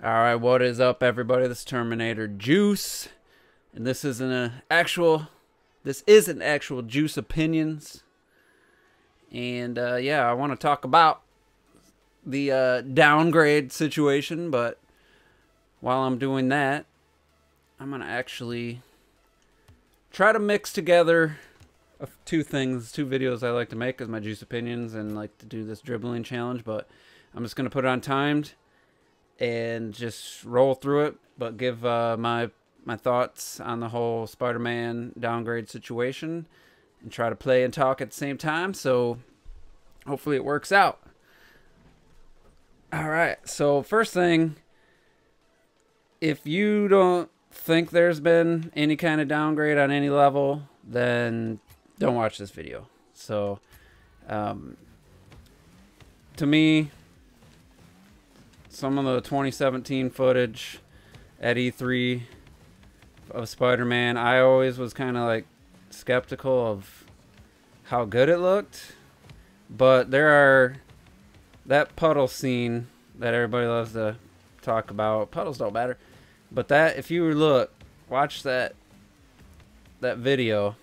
Alright, what is up, everybody? This is Terminator Juice, and this isn't actual Juice Opinions. And yeah, I want to talk about the downgrade situation, but while I'm doing that, I'm gonna actually try to mix together two videos I like to make as my Juice Opinions and like to do this dribbling challenge, but I'm just gonna put it on timed and just roll through it, but give my thoughts on the whole Spider-Man downgrade situation and try to play and talk at the same time, so hopefully it works out. Alright, so first thing, if you don't think there's been any kind of downgrade on any level, then don't watch this video. So to me, some of the 2017 footage at E3 of Spider-Man, I always was kind of like skeptical of how good it looked, but that puddle scene that everybody loves to talk about. Puddles don't matter, but that, if you watch that video,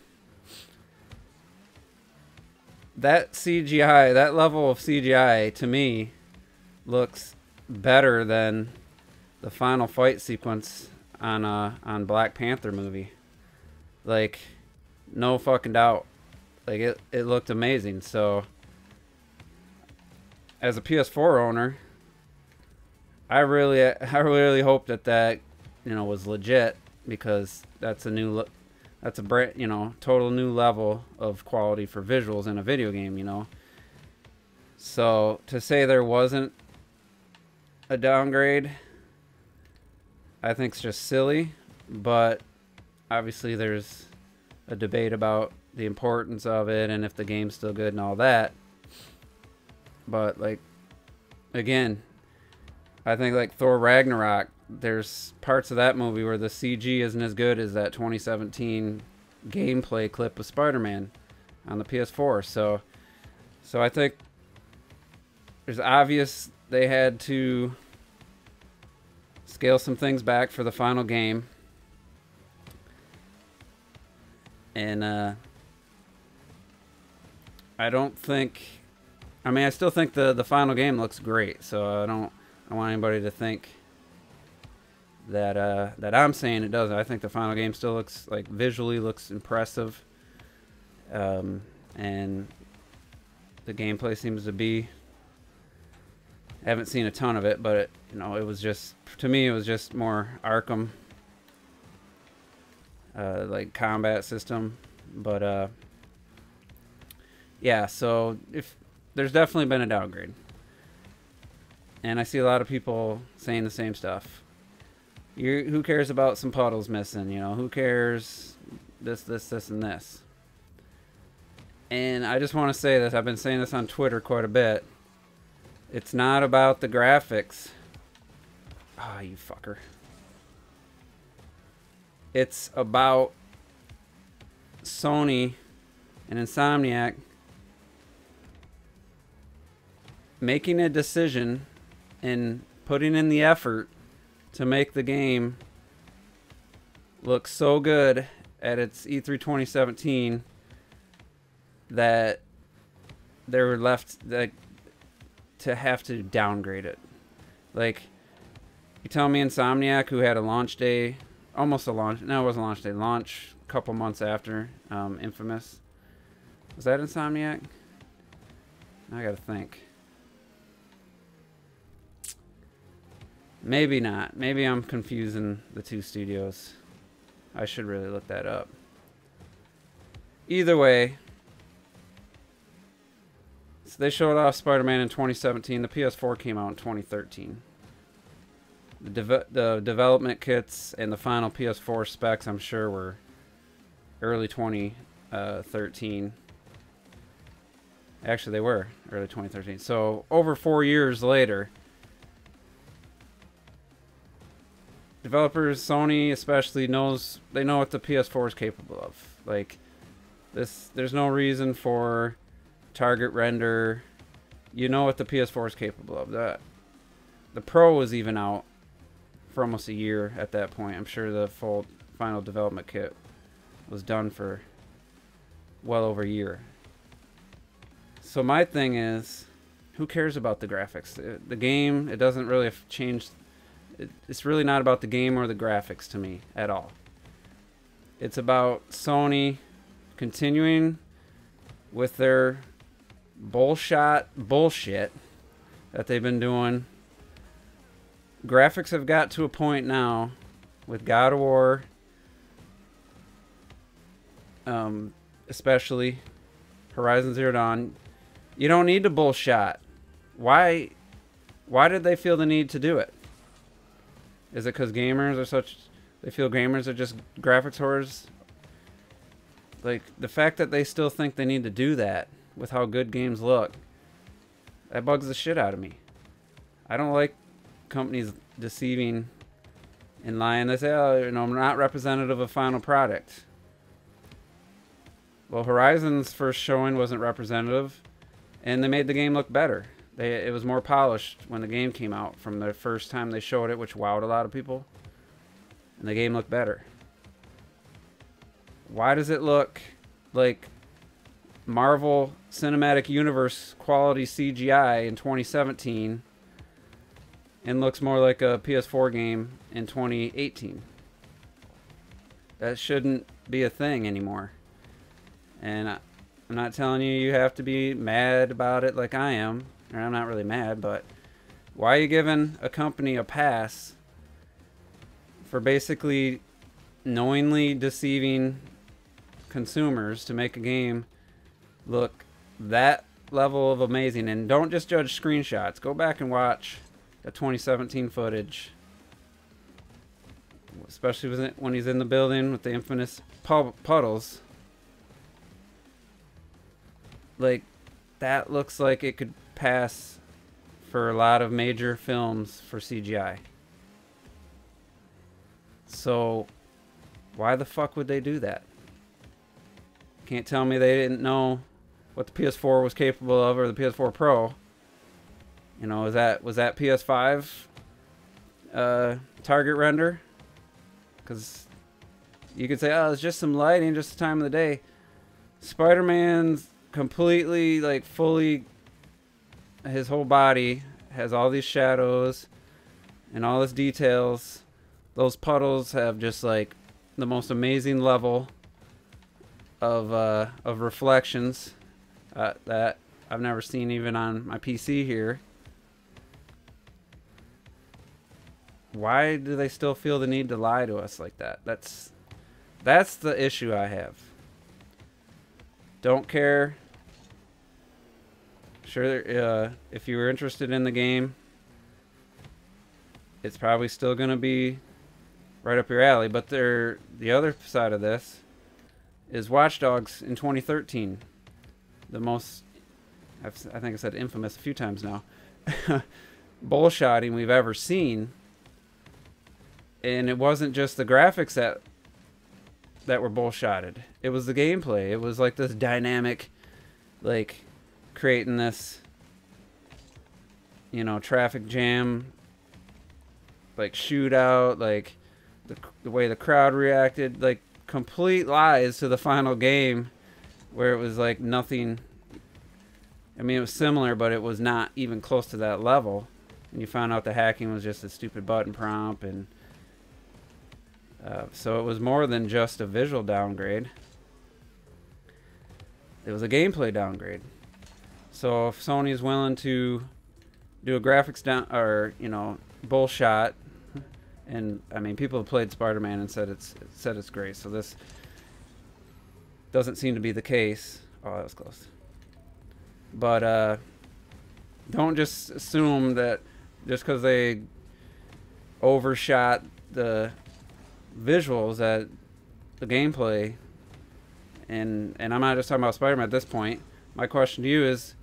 that CGI, that level of CGI to me looks better than the final fight sequence on Black Panther movie. Like, no fucking doubt. Like, it looked amazing. So as a PS4 owner, I really hope that was legit, because that's a brand, total new level of quality for visuals in a video game, So to say there wasn't a downgrade, I think it's just silly, but obviously there's a debate about the importance of it and if the game's still good and all that. But like, again, I think like Thor Ragnarok, there's parts of that movie where the CG isn't as good as that 2017 gameplay clip of Spider-Man on the PS4. So I think there's obvious they had to scale some things back for the final game. And I still think the final game looks great, so I don't want anybody to think that that I'm saying it doesn't. I think the final game still looks, like, visually looks impressive, and the gameplay seems to be. I haven't seen a ton of it, but it was just, to me, it was just more Arkham, like, combat system. But yeah, so if there's definitely been a downgrade, and I see a lot of people saying the same stuff. Who cares about some puddles missing? Who cares this, and this? And I just want to say this. I've been saying this on Twitter quite a bit. It's not about the graphics. Ah, you fucker. It's about Sony and Insomniac making a decision and putting in the effort to make the game look so good at its E3 2017 that they were left to have to downgrade it. Like, you tell me Insomniac, who had a launch day, almost a launch, no, it wasn't launch day, launch a couple months after Infamous. Was that Insomniac? I gotta think. Maybe not. Maybe I'm confusing the two studios. I should really look that up. Either way, so they showed off Spider-Man in 2017. The PS4 came out in 2013. The development kits and the final PS4 specs, I'm sure, were early 2013. Actually, they were early 2013. So over 4 years later, developers, Sony especially, they know what the PS4 is capable of. Like, there's no reason for target render. You know what the PS4 is capable of. The Pro was even out for almost a year at that point. I'm sure the full final development kit was done for well over a year. So my thing is, who cares about the graphics? The game, it doesn't really change. It's really not about the game or the graphics to me at all. It's about Sony continuing with their bullshit that they've been doing. Graphics have got to a point now with God of War, especially Horizon Zero Dawn. You don't need to bullshit. Why did they feel the need to do it? Is it because gamers are such... They feel gamers are just graphics whores? Like, the fact that they still think they need to do that with how good games look, that bugs the shit out of me. I don't like companies deceiving and lying. They say, oh, you know, I'm not representative of final product. Well, Horizon's first showing wasn't representative, and they made the game look better. It was more polished when the game came out from the first time they showed it, which wowed a lot of people. And the game looked better. Why does it look like Marvel Cinematic Universe quality CGI in 2017 and looks more like a PS4 game in 2018? That shouldn't be a thing anymore. And I'm not telling you you have to be mad about it like I am. Or I'm not really mad, but why are you giving a company a pass for basically knowingly deceiving consumers to make a game look that level of amazing? And don't just judge screenshots. Go back and watch the 2017 footage, especially when he's in the building with the infamous puddles. Like, that looks like it could pass for a lot of major films for CGI. So why the fuck would they do that? Can't tell me they didn't know what the PS4 was capable of, or the PS4 Pro. You know, was that PS5 target render? Because you could say, oh, it's just some lighting, just the time of the day. Spider-Man's completely, like, fully, his whole body has all these shadows and all this details. Those puddles have just, like, the most amazing level of reflections that I've never seen even on my PC here. Why do they still feel the need to lie to us like that? That's the issue I have. Don't care. Sure, if you were interested in the game, it's probably still going to be right up your alley. But the other side of this is Watch Dogs in 2013. The most, I think I said infamous a few times now, bullshotting we've ever seen. And it wasn't just the graphics that were bullshotted. It was the gameplay. It was like this dynamic, like, creating this, you know, traffic jam, like, shootout, like the way the crowd reacted, like, complete lies to the final game, where it was like nothing. I mean, it was similar, but it was not even close to that level. And you found out the hacking was just a stupid button prompt, and so it was more than just a visual downgrade. It was a gameplay downgrade. So if Sony's willing to do a graphics down, or, you know, bullshot, and I mean, people have played Spider-Man and said it's great. So this doesn't seem to be the case. Oh, that was close. But don't just assume that just because they overshot the visuals, that the gameplay, and I'm not just talking about Spider-Man at this point. My question to you is,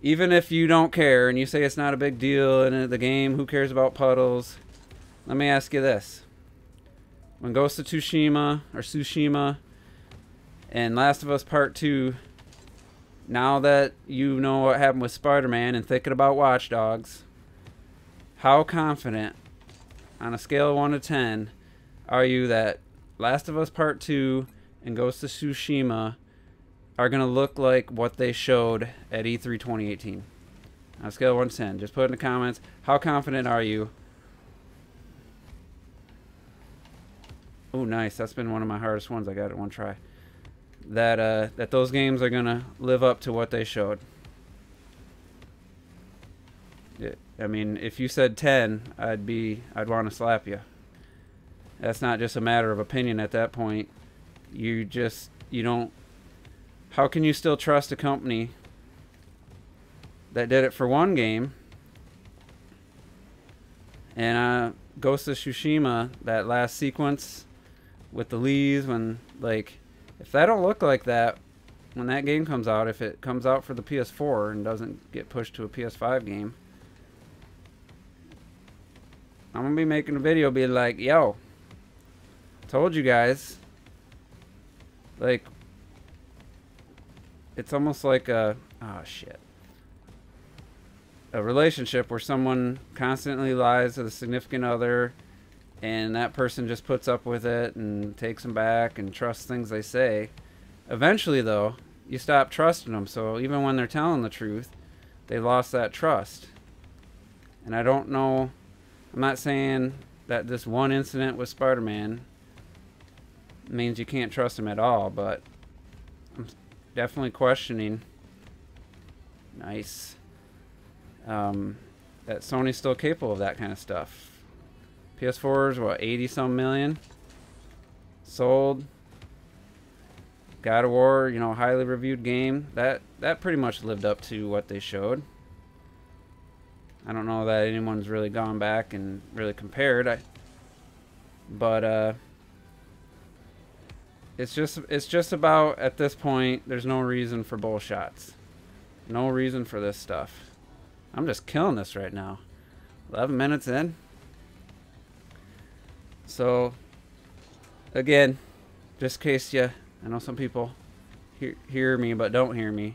even if you don't care and you say it's not a big deal in the game, who cares about puddles? Let me ask you this. When Ghost of Tsushima and Last of Us Part 2, now that you know what happened with Spider-Man and thinking about Watch Dogs, how confident on a scale of 1 to 10, are you that Last of Us Part 2 and Ghost of Tsushima are going to look like what they showed at E3 2018? On a scale of 1 to 10. Just put in the comments. How confident are you? Oh, nice. That's been one of my hardest ones. I got it one try. That those games are going to live up to what they showed. I mean, if you said 10, I'd want to slap you. That's not just a matter of opinion at that point. You don't. How can you still trust a company that did it for one game? And Ghost of Tsushima, that last sequence with the Lees, when, like, if that don't look like that when that game comes out, if it comes out for the PS4 and doesn't get pushed to a PS5 game, I'm gonna be making a video being like, yo, told you guys. Like, it's almost like a relationship where someone constantly lies to the significant other, and that person just puts up with it and takes them back and trusts things they say. Eventually, though, you stop trusting them. So even when they're telling the truth, they lost that trust. And I don't know. I'm not saying that this one incident with Spider-Man means you can't trust him at all, but I'm definitely questioning. Nice. That Sony's still capable of that kind of stuff. PS4's what, 80-some million sold. God of War, you know, highly reviewed game. That pretty much lived up to what they showed. I don't know that anyone's really gone back and really compared. But it's just about, at this point, there's no reason for bullshots. No reason for this stuff. I'm just killing this right now. 11 minutes in. So, again, just in case I know some people hear me but don't hear me.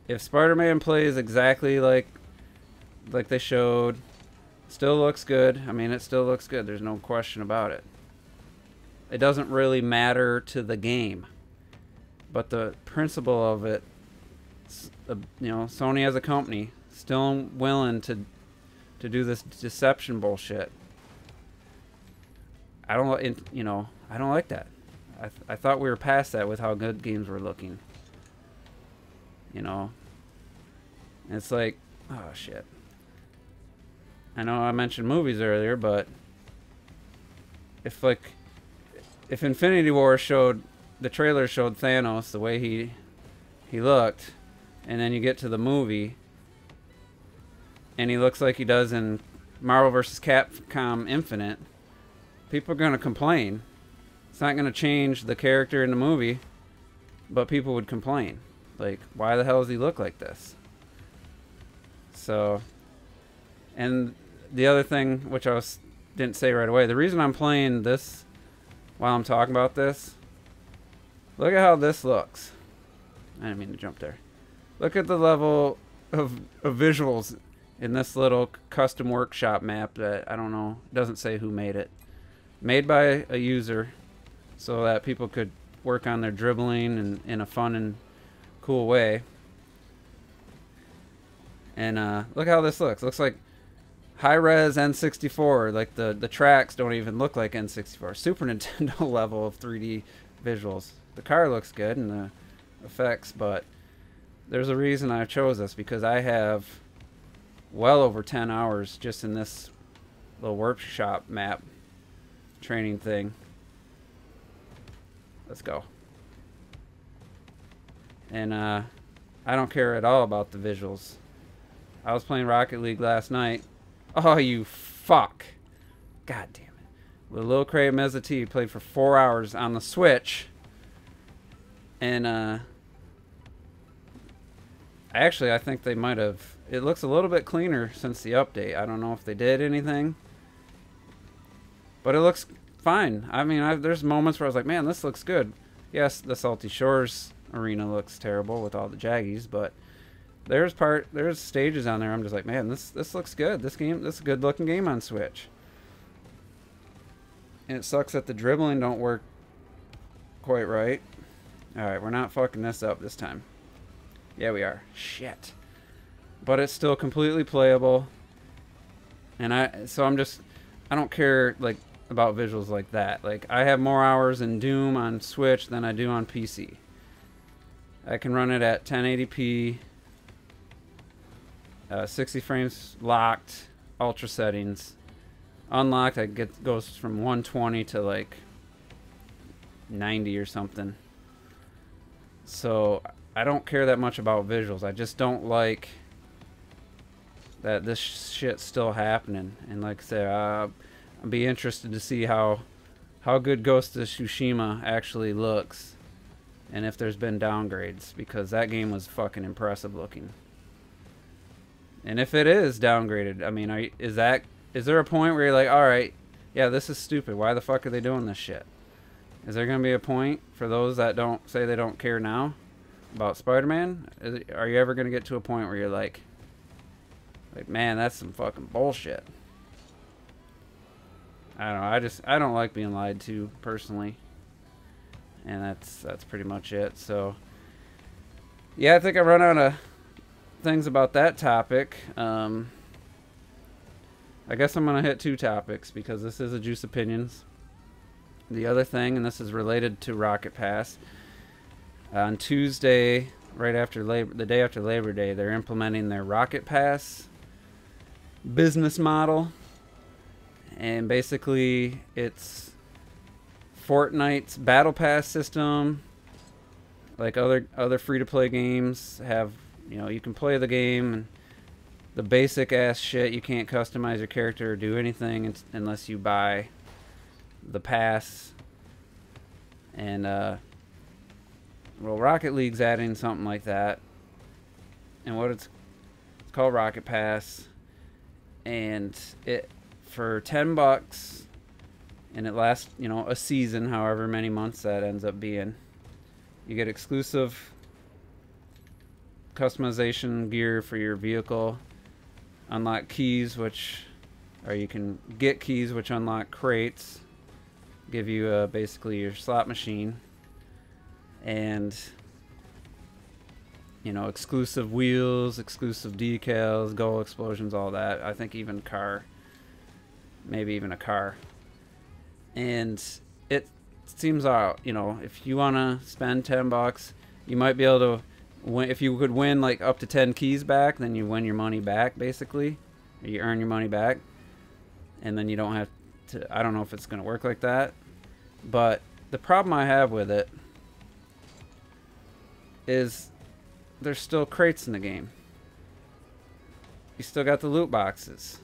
If Spider-Man plays exactly like they showed, still looks good. I mean, it still looks good. There's no question about it. It doesn't really matter to the game, but the principle of it, you know, Sony as a company still willing to do this deception bullshit. I don't like that. I thought we were past that with how good games were looking. You know, and it's like, oh shit. I know I mentioned movies earlier, but if Infinity War showed, the trailer showed Thanos the way he looked, and then you get to the movie and he looks like he does in Marvel vs. Capcom Infinite, people are going to complain. It's not going to change the character in the movie, but people would complain. Like, why the hell does he look like this? So, and the other thing, which didn't say right away, the reason I'm playing this while I'm talking about this, look at how this looks. I didn't mean to jump there. Look at the level of visuals in this little custom workshop map that, I don't know, doesn't say who made it. Made by a user so that people could work on their dribbling in a fun and cool way. And look how this looks. Looks like high-res N64. Like the tracks don't even look like N64. Super Nintendo level of 3D visuals. The car looks good and the effects, but there's a reason I chose this, because I have well over 10 hours just in this little workshop map training thing. Let's go. And I don't care at all about the visuals. I was playing Rocket League last night. Oh, you fuck. God damn it. With Lil Craig Mezza T played for 4 hours on the Switch. And actually, I think they might have. It looks a little bit cleaner since the update. I don't know if they did anything, but it looks fine. I mean, there's moments where I was like, man, this looks good. Yes, the Salty Shores arena looks terrible with all the jaggies, but there's stages on there I'm just like, man, this looks good. This is a good looking game on Switch. And it sucks that the dribbling don't work quite right. Alright, we're not fucking this up this time. Yeah, we are. Shit. But it's still completely playable. And I don't care like about visuals like that. Like, I have more hours in Doom on Switch than I do on PC. I can run it at 1080p, 60 frames locked, ultra settings. Unlocked, goes from 120 to like 90 or something. So I don't care that much about visuals. I just don't like that this shit's still happening. And like I said, I'll be interested to see how good Ghost of Tsushima actually looks, and if there's been downgrades, because that game was fucking impressive looking. And if it is downgraded, I mean, is there a point where you're like, all right, yeah, this is stupid. Why the fuck are they doing this shit? Is there gonna be a point for those that don't say they don't care now about Spider-Man? Are you ever gonna get to a point where you're like, man, that's some fucking bullshit? I don't know. I don't like being lied to personally, and that's pretty much it. So yeah, I think I run out of things about that topic. I guess I'm gonna hit two topics because this is a Juice Opinions. The other thing, and this is related to Rocket Pass, on Tuesday, right after the day after Labor Day, they're implementing their Rocket Pass business model. And basically, it's Fortnite's Battle Pass system. Like other free-to-play games have, you can play the game, and the basic ass shit, you can't customize your character or do anything unless you buy the pass. And well, Rocket League's adding something like that, and it's called Rocket Pass, and it for $10, and it lasts a season, however many months that ends up being. You get exclusive customization gear for your vehicle, unlock keys, you can get keys which unlock crates, give you basically your slot machine, and exclusive wheels, exclusive decals, goal explosions, all that. I think even maybe even a car. And it seems if you want to spend $10, you might be able to win. If you could win like up to 10 keys back, then you win your money back, basically, or you earn your money back, and then you don't have to. I don't know if it's going to work like that, but the problem I have with it is there's still crates in the game. You still got the loot boxes.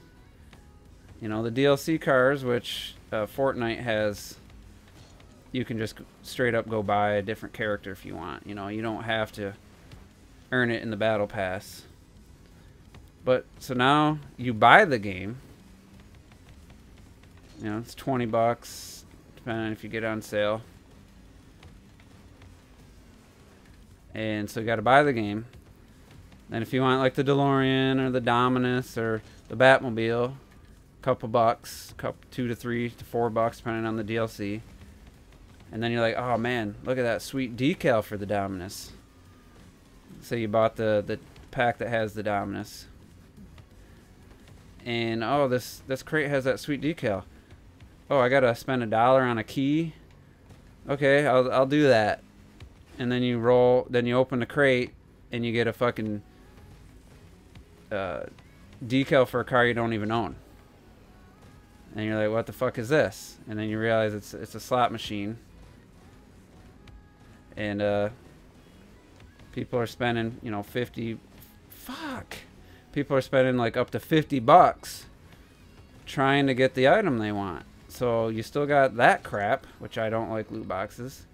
The DLC cars, which Fortnite has, you can just straight up go buy a different character if you want. You don't have to earn it in the Battle Pass. But, so now you buy the game. It's $20, depending on if you get it on sale. And so you got to buy the game. Then if you want like the DeLorean or the Dominus or the Batmobile, couple bucks, $2 to $3 to $4, depending on the DLC. And then you're like, oh man, look at that sweet decal for the Dominus. So you bought the pack that has the Dominus, and oh, this crate has that sweet decal. Oh, I gotta spend $1 on a key. Okay, I'll do that. And then you open the crate and you get a fucking decal for a car you don't even own. And you're like, what the fuck is this? And then you realize it's a slot machine. And people are spending, people are spending like up to $50 trying to get the item they want. So you still got that crap, which I don't like loot boxes.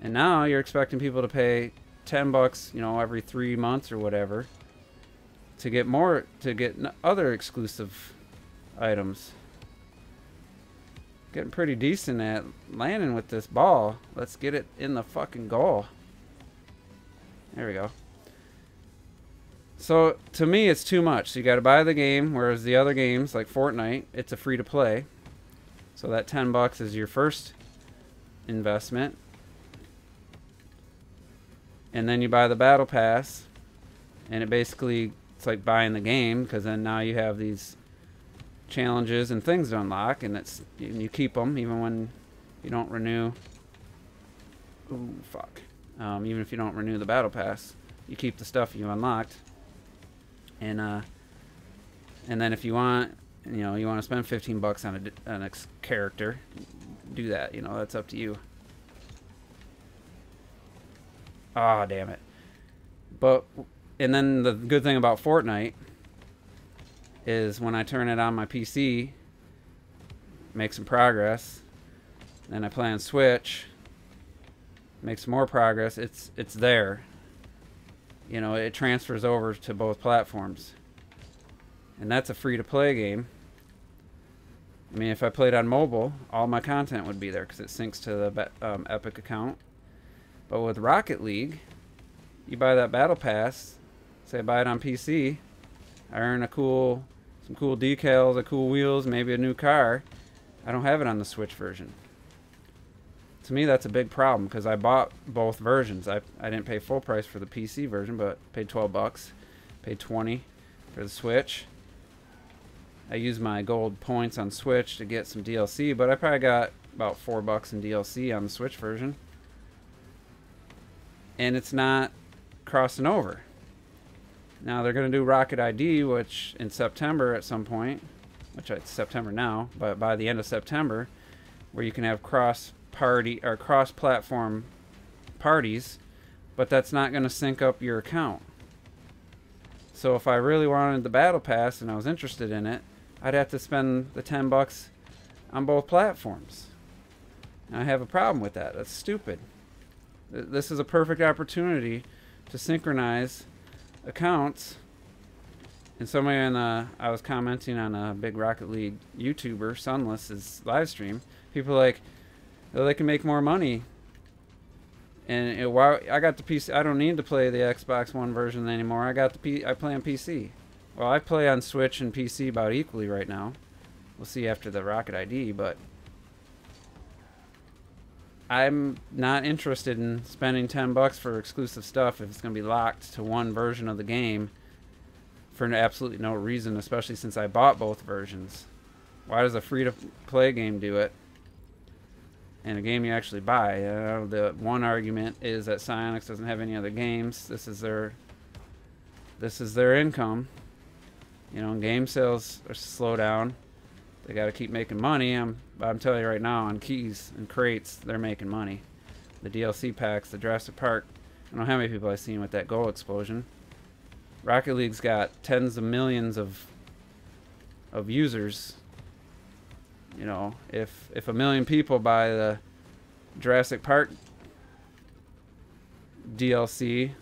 And now you're expecting people to pay $10, every 3 months or whatever to get other exclusive items. Getting pretty decent at landing with this ball. Let's get it in the fucking goal. There we go. So to me, it's too much. So you got to buy the game, whereas the other games like Fortnite, it's a free to play. So that $10 is your first investment. And then you buy the battle pass, and it basically, it's like buying the game, because then now you have these challenges and things to unlock, and you keep them even when you don't renew. Ooh, fuck. Even if you don't renew the battle pass, you keep the stuff you unlocked. And then if you want, you want to spend $15 on a character, do that. That's up to you. Ah, damn it. And then the good thing about Fortnite is when I turn it on my PC, make some progress, then I play on Switch, make some more progress, it's there. It transfers over to both platforms. And that's a free-to-play game. I mean, if I played on mobile, all my content would be there because it syncs to the Epic account. But with Rocket League, you buy that battle pass, say I buy it on PC, I earn some cool decals, cool wheels, maybe a new car. I don't have it on the Switch version. To me, that's a big problem because I bought both versions. I didn't pay full price for the PC version, but paid $12, paid $20 for the Switch. I used my gold points on Switch to get some DLC, but I probably got about $4 in DLC on the Switch version. And it's not crossing over. Now they're going to do Rocket ID, which in September at some point, which it's September now, but by the end of September, where you can have cross-party or cross-platform parties, but that's not going to sync up your account. So if I really wanted the Battle Pass and I was interested in it, I'd have to spend the $10 on both platforms. And I have a problem with that. That's stupid. This is a perfect opportunity to synchronize accounts. And somebody I was commenting on a big Rocket League YouTuber, Sunless's live stream. People are like, oh, they can make more money. And I got the PC. I don't need to play the Xbox One version anymore. I play on PC. Well, I play on Switch and PC about equally right now. We'll see after the Rocket ID, but I'm not interested in spending $10 for exclusive stuff if it's going to be locked to one version of the game for absolutely no reason, especially since I bought both versions. Why does a free-to-play game do it? And a game you actually buy. The one argument is that Psyonix doesn't have any other games. This is their income. Game sales are slow down. They got to keep making money. I'm telling you right now, on keys and crates, they're making money. The DLC packs, the Jurassic Park. I don't know how many people I've seen with that goal explosion. Rocket League's got tens of millions of users. If 1 million people buy the Jurassic Park DLC,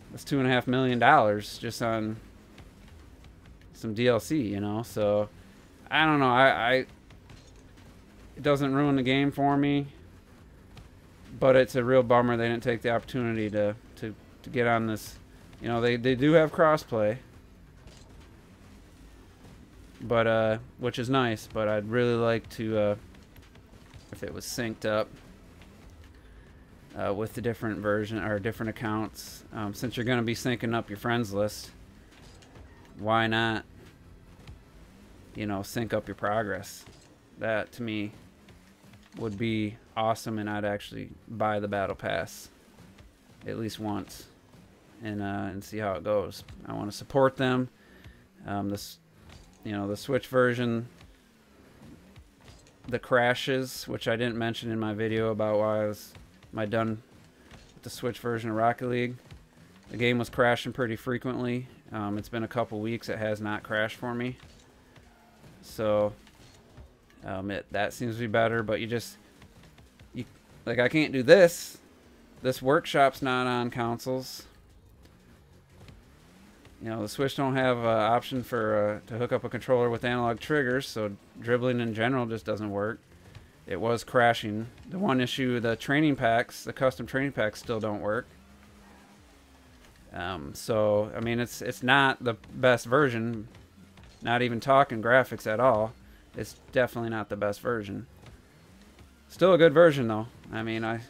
that's $2.5 million just on some DLC. So I don't know. It doesn't ruin the game for me, but it's a real bummer they didn't take the opportunity to get on this. They do have crossplay, but which is nice. But I'd really like to if it was synced up with the different version or different accounts. Since you're going to be syncing up your friends list, why not? Sync up your progress. That to me would be awesome, and I'd actually buy the battle pass at least once and see how it goes. I want to support them. The Switch version, the crashes, which I didn't mention in my video about why am I done with the Switch version of Rocket League. The game was crashing pretty frequently. It's been a couple weeks. It has not crashed for me. So that seems to be better, but I can't do this. This workshop's not on consoles. The Switch don't have an option for to hook up a controller with analog triggers, so dribbling in general just doesn't work. It was crashing. The one issue, the training packs, the custom training packs still don't work. So I mean, it's not the best version. Not even talking graphics at all. It's definitely not the best version. Still a good version, though. I mean, I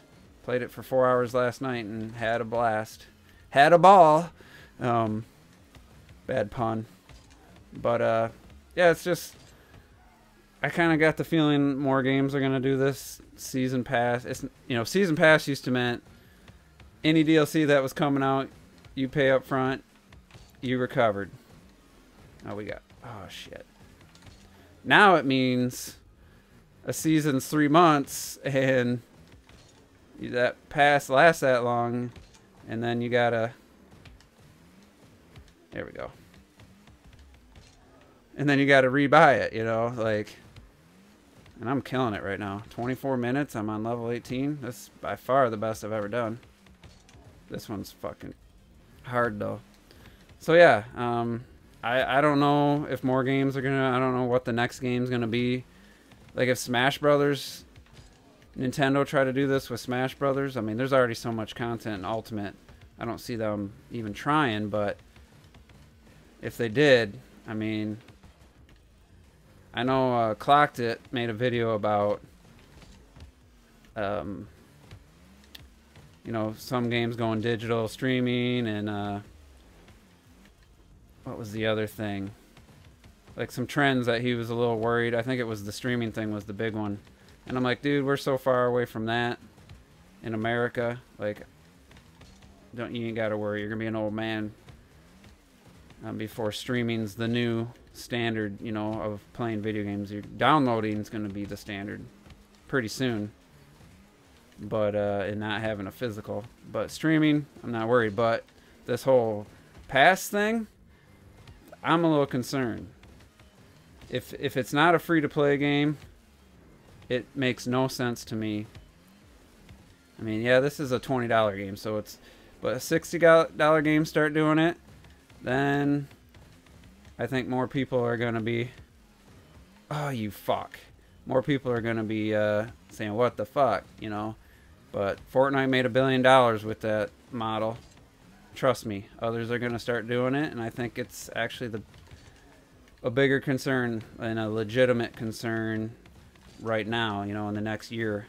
played it for 4 hours last night and had a blast. Had a ball. Bad pun. But, yeah, it's just... I kind of got the feeling more games are going to do this. Season Pass. It's, you know, Season Pass used to meant any DLC that was coming out, you pay up front, you recovered. Oh, we got... Oh, shit. Now it means a season's 3 months, and that pass lasts that long, and then you gotta... There we go. And then you gotta rebuy it, you know, like... And I'm killing it right now. 24 minutes, I'm on level 18. That's by far the best I've ever done. This one's fucking hard, though. So, yeah, I don't know if more games are gonna... I don't know what the next game's gonna be. Like, if Smash Brothers... Nintendo try to do this with Smash Brothers, I mean, there's already so much content in Ultimate. I don't see them even trying, but... If they did, I mean... I know Clocked It made a video about... you know, some games going digital streaming, and... what was the other thing? Like some trends that he was a little worried. I think it was the streaming thing was the big one. And I'm like, dude, we're so far away from that in America. Like, you ain't got to worry. You're going to be an old man before streaming's the new standard, you know, of playing video games. Your downloading is going to be the standard pretty soon. But, and not having a physical. But streaming, I'm not worried. But this whole pass thing, I'm a little concerned. If it's not a free-to-play game, it makes no sense to me. I mean, yeah, this is a $20 game, so it's... But a $60 game start doing it, then I think more people are going to be... Oh, you fuck. More people are going to be saying, what the fuck, you know? But Fortnite made $1 billion with that model. Trust me, others are going to start doing it, and I think it's actually a bigger concern and a legitimate concern right now, you know, in the next year.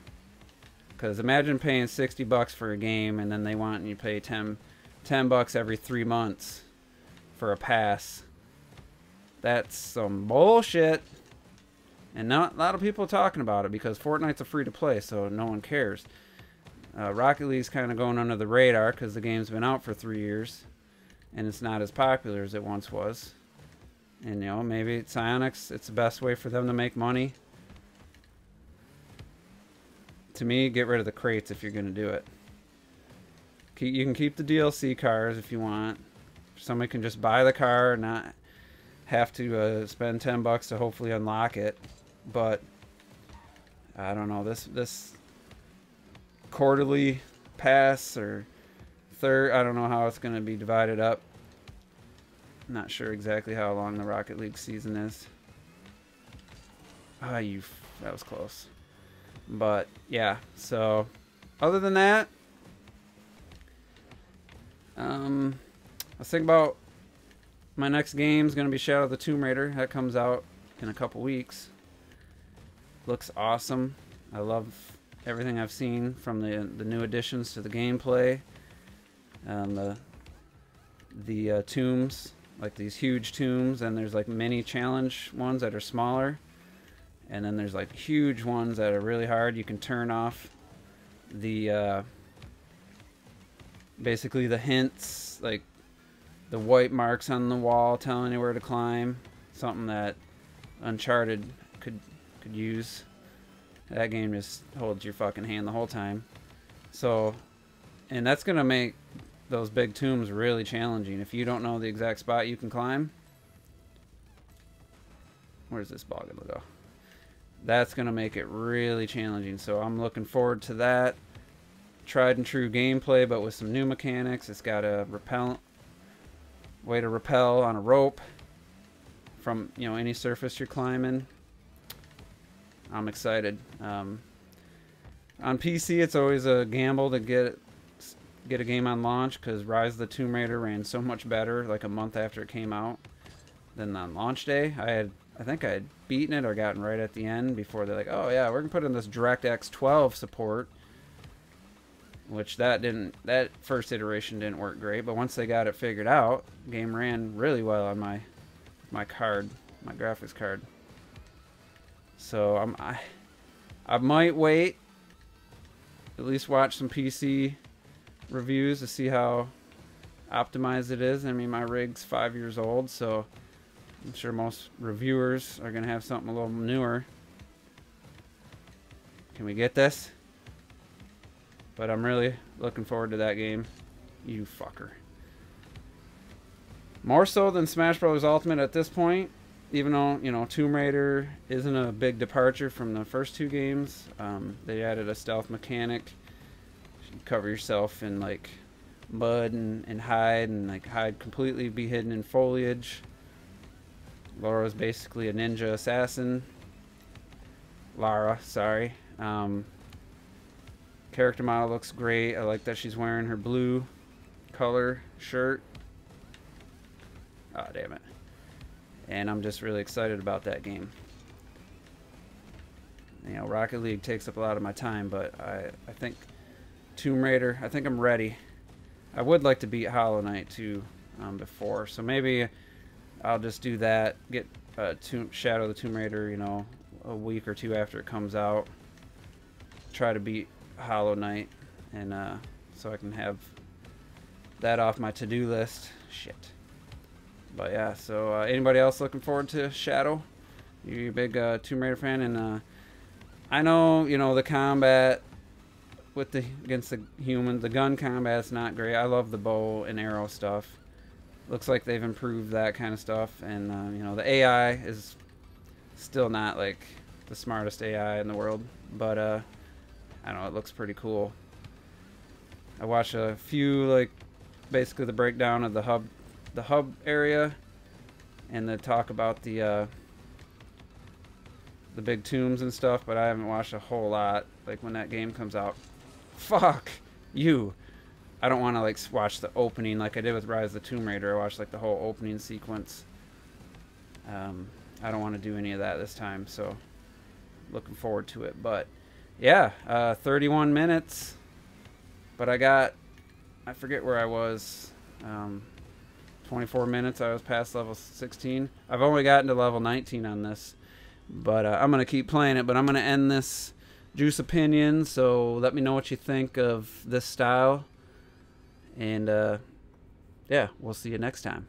Because imagine paying $60 for a game, and then they want you to pay 10 bucks every 3 months for a pass. That's some bullshit. And not a lot of people are talking about it because Fortnite's a free-to-play, so no one cares. Rocket League's kind of going under the radar because the game's been out for 3 years, and it's not as popular as it once was. And, you know, maybe Psyonix, it's the best way for them to make money. To me, get rid of the crates if you're going to do it. You can keep the DLC cars if you want. Somebody can just buy the car and not have to spend 10 bucks to hopefully unlock it. But, I don't know, this quarterly pass or third, I don't know how it's going to be divided up. Not sure exactly how long the Rocket League season is. Ah, that was close. But, yeah, so, other than that, I was thinking about my next game is going to be Shadow of the Tomb Raider. That comes out in a couple weeks. Looks awesome. I love everything I've seen from the new additions to the gameplay. The tombs, like these huge tombs, and there's like mini challenge ones that are smaller. And then there's like huge ones that are really hard. You can turn off the basically the hints, like the white marks on the wall telling you where to climb. Something that Uncharted could use. That game just holds your fucking hand the whole time. So, and that's gonna make those big tombs really challenging. If you don't know the exact spot you can climb, where's this ball gonna go? That's going to make it really challenging. So I'm looking forward to that. Tried and true gameplay, but with some new mechanics. It's got a way to rappel on a rope from, you know, any surface you're climbing. I'm excited. On PC, it's always a gamble to get a game on launch because Rise of the Tomb Raider ran so much better like a month after it came out than on launch day. I think I had beaten it or gotten right at the end before they're like, oh yeah, we're gonna put in this DirectX 12 support, which that first iteration didn't work great, but once they got it figured out, game ran really well on my graphics card. So I might wait, at least watch some PC reviews to see how optimized it is. I mean, my rig's 5 years old, so I'm sure most reviewers are gonna have something a little newer. Can we get this? But I'm really looking forward to that game. You fucker. More so than Smash Bros. Ultimate at this point, even though, you know, Tomb Raider isn't a big departure from the first two games. They added a stealth mechanic. You cover yourself in like mud and hide, and like hide completely, be hidden in foliage. Laura's basically a ninja assassin. Lara, sorry. Character model looks great. I like that she's wearing her blue color shirt. Oh, damn it. And I'm just really excited about that game. You know, Rocket League takes up a lot of my time, but I think Tomb Raider, I think I'm ready. I would like to beat Hollow Knight too before, so maybe I'll just do that. Get Shadow of the Tomb Raider, you know, a week or two after it comes out. Try to beat Hollow Knight, and so I can have that off my to-do list. Shit. But yeah, so anybody else looking forward to Shadow? You a big Tomb Raider fan? And I know, you know, the combat with against the humans, the gun combat's not great. I love the bow and arrow stuff. Looks like they've improved that kind of stuff, and you know, the AI is still not like the smartest AI in the world, but I don't know, it looks pretty cool. I watched a few, like, basically the breakdown of the hub area, and the talk about the big tombs and stuff, but I haven't watched a whole lot. Like, when that game comes out, fuck you. I don't want to like watch the opening like I did with Rise of the Tomb Raider. I watched like the whole opening sequence. I don't want to do any of that this time, so looking forward to it. But yeah, 31 minutes, but I forget where I was. 24 minutes, I was past level 16. I've only gotten to level 19 on this, but I'm going to keep playing it. But I'm going to end this juice opinion, so let me know what you think of this style. And yeah, we'll see you next time.